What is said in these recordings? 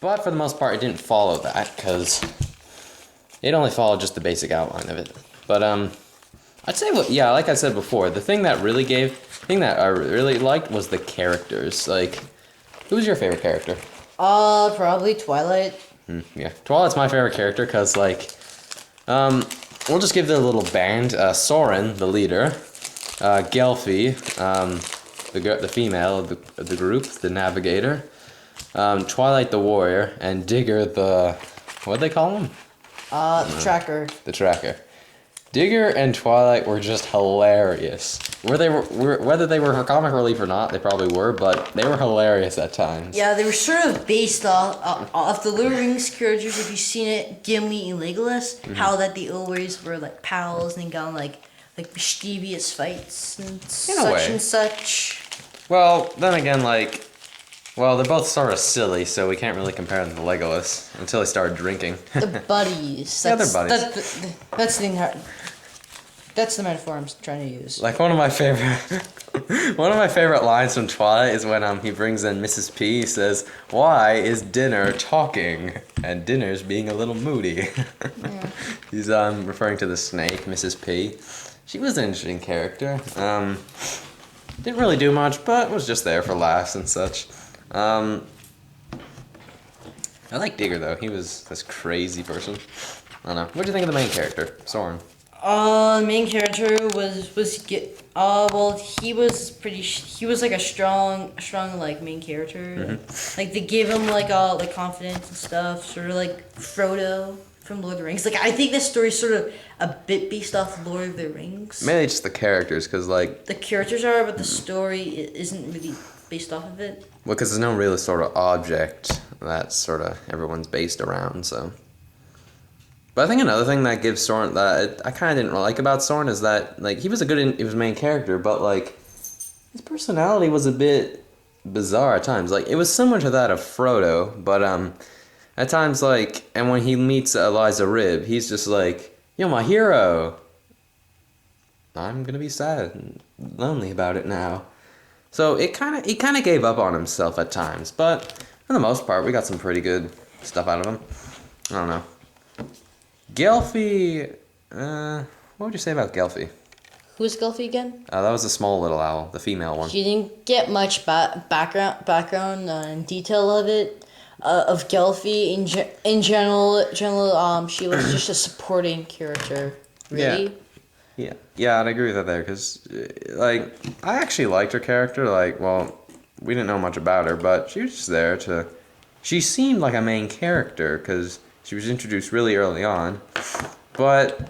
But for the most part, it didn't follow that, because it only followed just the basic outline of it. But, I'd say, like I said before, the thing that I really liked was the characters. Like, who was your favorite character? Probably Twilight. Yeah, Twilight's my favorite character, because, like, we'll just give the little band, Soren, the leader, Gelfie, the female of the group, the navigator, Twilight the warrior, and Digger the, what'd they call him? The tracker. The tracker. Digger and Twilight were just hilarious. Whether they were comic relief or not, they probably were, but they were hilarious at times. Yeah, they were sort of based off the Lord of the Rings characters. If you've seen it, Gimli and Legolas, how that they always were like pals and got like mischievous fights and such and such. Well, then again, they're both sort of silly, so we can't really compare them to Legolas until they started drinking. They're buddies. Yeah, they're buddies. That's the thing. That's the metaphor I'm trying to use. Like one of my favorite lines from Twilight is when he brings in Mrs. P. He says, "Why is Dinner talking?" And Dinner's being a little moody. Yeah. He's referring to the snake, Mrs. P. She was an interesting character. Didn't really do much, but was just there for laughs and such. I like Digger though. He was this crazy person. I don't know. What'd you think of the main character, Soren? The main character he was like a strong like main character. Like they gave him like confidence and stuff, sort of like Frodo from Lord of the Rings. Like I think this story's sort of a bit based off Lord of the Rings. Mainly just the characters, because like... The characters are, but the story isn't really based off of it. Well, because there's no real sort of object that sort of everyone's based around, so... But I think another thing that gives Soren that I kind of didn't like about Soren is that like he was main character, but like his personality was a bit bizarre at times. Like it was similar to that of Frodo, but at times like, and when he meets Eliza Ribb, he's just like, "You're my hero. I'm gonna be sad and lonely about it now." So he kind of gave up on himself at times, but for the most part, we got some pretty good stuff out of him. I don't know. Gelfie, what would you say about Gelfie? Who's Gelfie again? That was the small little owl, the female one. She didn't get much background and detail of it. Of Gelfie in general, she was just a supporting character. Really. Yeah, I'd agree with that there, because like I actually liked her character. Like, well, we didn't know much about her, but she was just there to. She seemed like a main character because she was introduced really early on, but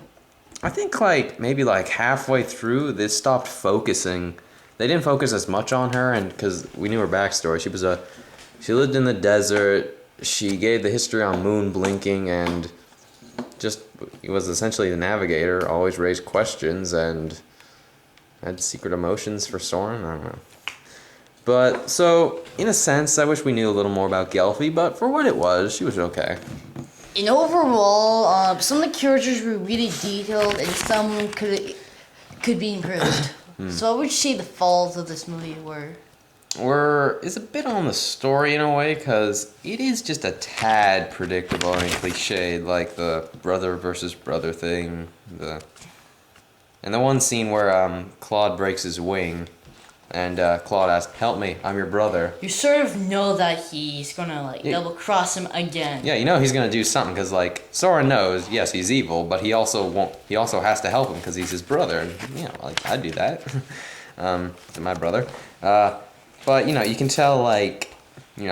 I think maybe halfway through this stopped focusing. They didn't focus as much on her, and because we knew her backstory, she lived in the desert. She gave the history on moon blinking, and just was essentially the navigator. Always raised questions and had secret emotions for Soren. I don't know. But so in a sense, I wish we knew a little more about Gelfie. But for what it was, she was okay. And overall, some of the characters were really detailed, and some could be improved. So I would say the faults of this movie is a bit on the story in a way, because it is just a tad predictable and cliched, like the brother versus brother thing. And the one scene where Claude breaks his wing, and Claude asks, "Help me, I'm your brother." You sort of know that he's gonna double cross him again. Yeah, you know he's gonna do something, because Soren knows, yes, he's evil, but he also won't. He also has to help him because he's his brother, and I'd do that to my brother. But you can tell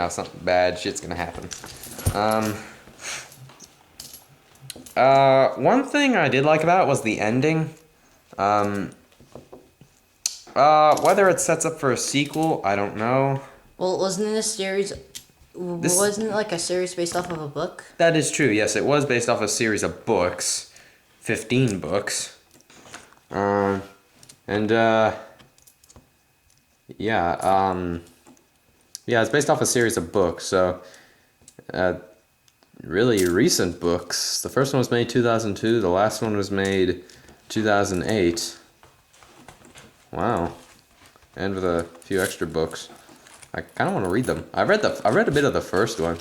something bad shit's gonna happen. One thing I did like about it was the ending. Whether it sets up for a sequel, I don't know. Well, wasn't it a series? Wasn't it like a series based off of a book? That is true. Yes, it was based off a series of books, 15 books. It's based off a series of books, so really recent books. The first one was made 2002, the last one was made 2008. Wow. And with a few extra books. I kind of want to read them. I read a bit of the first one.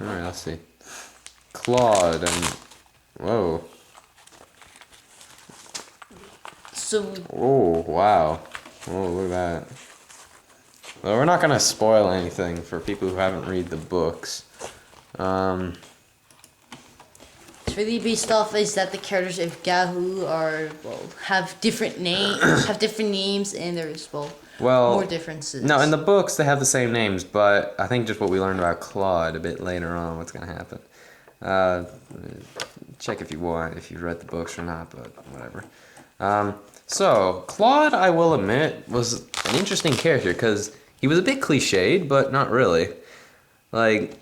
All right, let's see. Claude and whoa. So Oh wow. Oh, look at that. Well, we're not gonna spoil anything for people who haven't read the books. it's really based off is that the characters of Gahu are have different names, and there's Well, more differences. no, in the books they have the same names, but I think just what we learned about Claude a bit later on, what's gonna happen. Uh, check if you want, if you've read the books or not, but whatever. So Claude, I will admit, was an interesting character because he was a bit cliched, but not really. Like,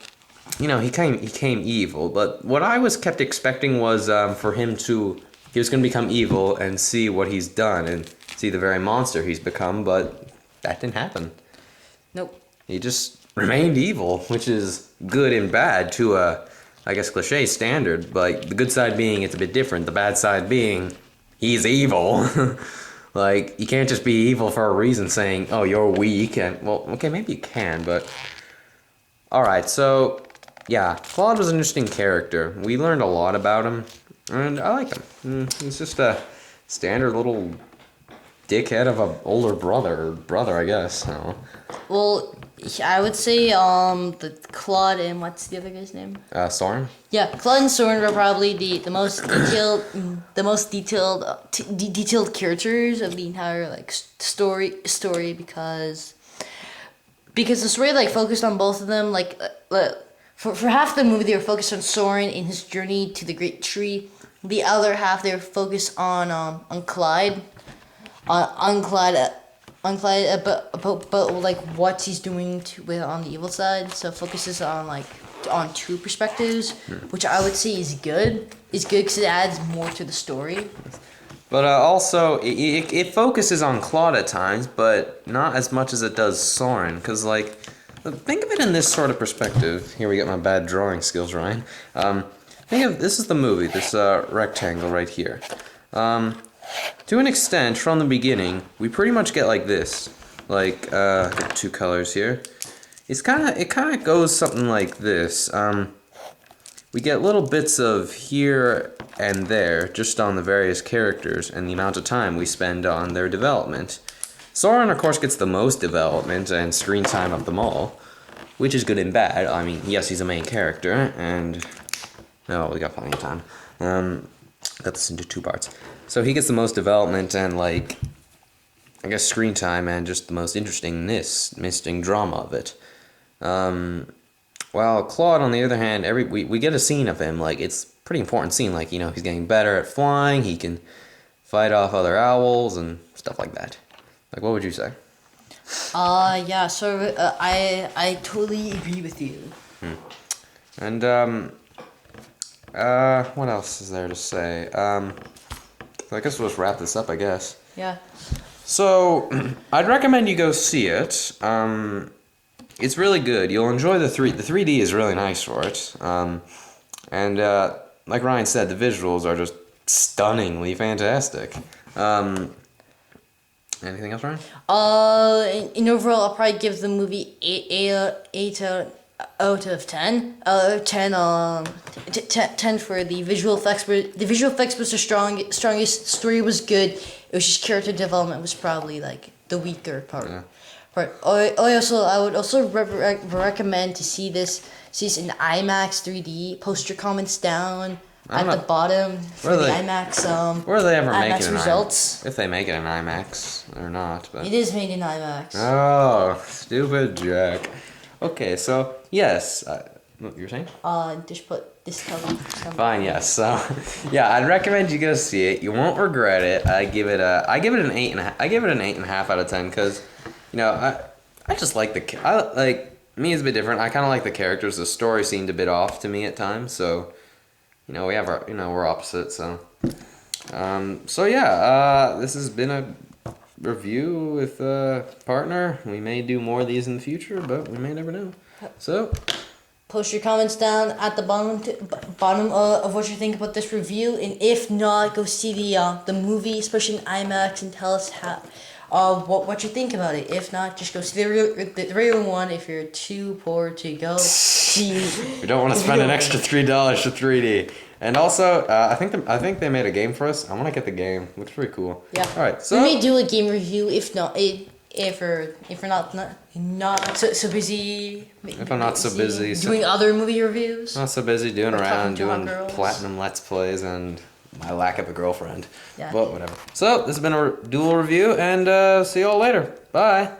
you know, he came evil, but what I was kept expecting was for him to he was going to become evil and see what he's done and see the very monster he's become, but that didn't happen. Nope. He just remained evil, which is good and bad to a, I guess, cliche standard. Like the good side being it's a bit different. The bad side being he's evil. Like you can't just be evil for a reason, saying, "Oh, you're weak." And well, okay, maybe you can, but all right. So yeah, Claude was an interesting character. We learned a lot about him, and I like him. He's just a standard little dickhead of a older brother, I guess. I don't know. Well, I would say the Claude and what's the other guy's name? Soren. Yeah, Claude and Soren were probably the most detailed characters of the entire like story because the story like focused on both of them like for half the movie they were focused on Soren in his journey to the Great Tree. The other half they were focused on Clyde, on Clyde. But like what he's doing on the evil side, so it focuses on two perspectives, which I would say is good. Is good because it adds more to the story. But also, it focuses on Claude at times, but not as much as it does Soren. Because, like, think of it in this sort of perspective. Here we get my bad drawing skills, Ryan. Think of this is the movie, this rectangle right here. To an extent, from the beginning, we pretty much get like this. Like, two colors here. It kind of goes something like this. We get little bits of here and there just on the various characters and the amount of time we spend on their development. Soren, of course, gets the most development and screen time of them all, which is good and bad. I mean, yes, he's a main character, and no, we got plenty of time. Got this into two parts. So he gets the most development and, like, I guess screen time and just the most interesting drama of it. While Claude, on the other hand, we get a scene of him, like, it's a pretty important scene, like, you know, he's getting better at flying, he can fight off other owls and stuff like that. Like, what would you say? Yeah, so I totally agree with you. And, what else is there to say? I guess we'll just wrap this up, I guess. Yeah. So, I'd recommend you go see it. It's really good. You'll enjoy the 3D is really nice for it. And like Ryan said, the visuals are just stunningly fantastic. Anything else, Ryan? In overall, I'll probably give the movie 8 out of 10. 10 for the visual effects. The visual effects was the strongest. Story was good. It was just character development was probably like the weaker part. Yeah. I would also recommend to see this in IMAX 3D. Post your comments down at the bottom for the IMAX. Where they ever IMAX make it in results. If they make it in IMAX or not, but It is made in IMAX. oh, stupid Jack. Okay, so yes, what you were saying? Just put this color. Fine, yes. So, yeah, I'd recommend you go see it. You won't regret it. I give it an 8.5. I give it an 8.5 out of 10 because, you know, I just like me is a bit different. I kind of like the characters. The story seemed a bit off to me at times. So, you know, we have our, you know, we're opposite. So, yeah, this has been a review with a partner. We may do more of these in the future, but we may never know. So. Post your comments down at the bottom of what you think about this review, and if not, go see the movie, especially in IMAX, and tell us what you think about it. If not, just go see the real one if you're too poor to go. We don't want to spend an extra $3 for 3D. And also, I think they made a game for us. I want to get the game. Looks pretty cool. Yeah. All right. So we may do a game review if we're not so busy. If I'm not so busy, doing other movie reviews. not so busy doing Or around talking to doing hot girls. platinum let's plays and my lack of a girlfriend. Yeah. But whatever. So this has been a dual review, and see you all later. Bye.